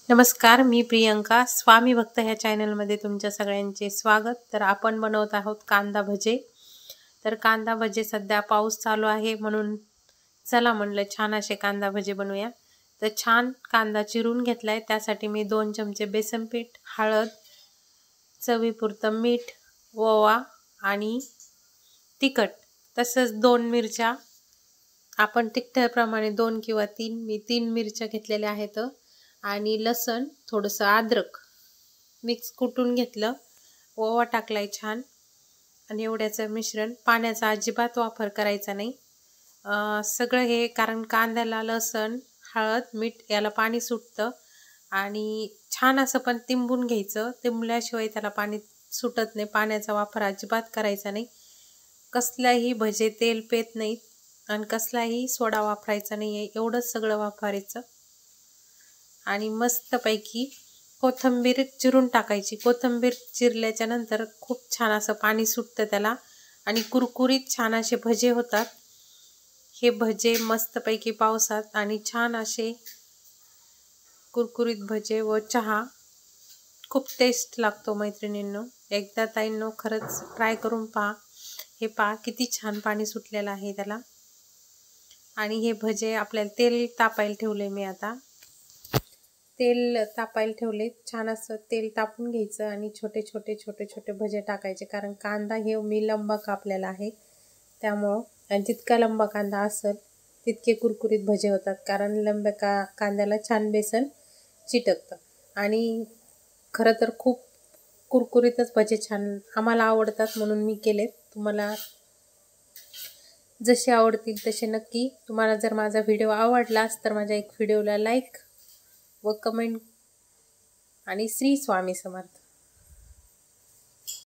नमस्कार, मी प्रियंका. स्वामी भक्त ह्या चॅनलमध्ये तुमच्या सगळ्यांचे स्वागत. तर आपण बनवत आहोत कांदा भजे. तर कांदा भजे सध्या पाऊस चालू आहे म्हणून चला म्हणलं छान असे कांदा भजे बनवूया. तर छान कांदा चिरून घेतलाय. त्यासाठी मी 2 चमचे बेसन पीठ, हळद, चवीपुरतं मीठ, ओवा आणि तिखट, तसंच 2 मिरच्या. आपण तिखटाप्रमाणे 2 किंवा 3, मी 3 मिरच्या घेतलेल्या आहेत आणि लसण, थोडंसं अद्रक मिक्स कुटून घेतलं, ओवा टाकलाय छान आणि एवढ्याचं मिश्रण. पाण्याचा अजिबात वापर करायचा नाही. सगळं हे कारण कांद्याला लसण, हळद, मीठ याला पाणी सुटतं आणि छान असं पण तिंबून घ्यायचं. तिंबल्याशिवाय त्याला पाणी सुटत नाही. पाण्याचा वापर अजिबात करायचा नाही. कसलाही भजे तेल पेत नाहीत आणि कसलाही सोडा वापरायचा नाही आहे. एवढंच सगळं वापरायचं आणि मस्तपैकी कोथिंबीर चिरून टाकायची. कोथिंबीर चिरल्याच्या नंतर खूप छान असं पाणी सुटतं त्याला आणि कुरकुरीत छान असे भजे होतात. हे भजे मस्तपैकी पावसात आणि छान असे कुरकुरीत भजे व चहा खूप टेस्ट लागतो मैत्रिणींनो. एकदा ताईंनो खरंच ट्राय करून पहा. हे पहा किती छान पाणी छोटलेलं आहे त्याला. आणि हे भजे आपल्याला तेल तापायला ठेवले. मी आता तेल तापायला ठेवले. छान असं तेल तापून घ्यायचं आणि छोटे छोटे भजे टाकायचे. कारण कांदा हे मी लंबा कापलेला आहे त्यामुळं, आणि जितका लंबा कांदा असेल तितके कुरकुरीत भजे होतात. कारण लंब्या कांद्याला छान बेसन चिटकतं आणि खरं तर खूप कुरकुरीतच भजे छान आम्हाला आवडतात म्हणून मी केलेत. तुम्हाला जसे आवडतील तसे नक्की. तुम्हाला जर माझा व्हिडिओ आवडलास तर माझ्या एक व्हिडिओला लाईक व कमेंट आणि श्री स्वामी समर्थ.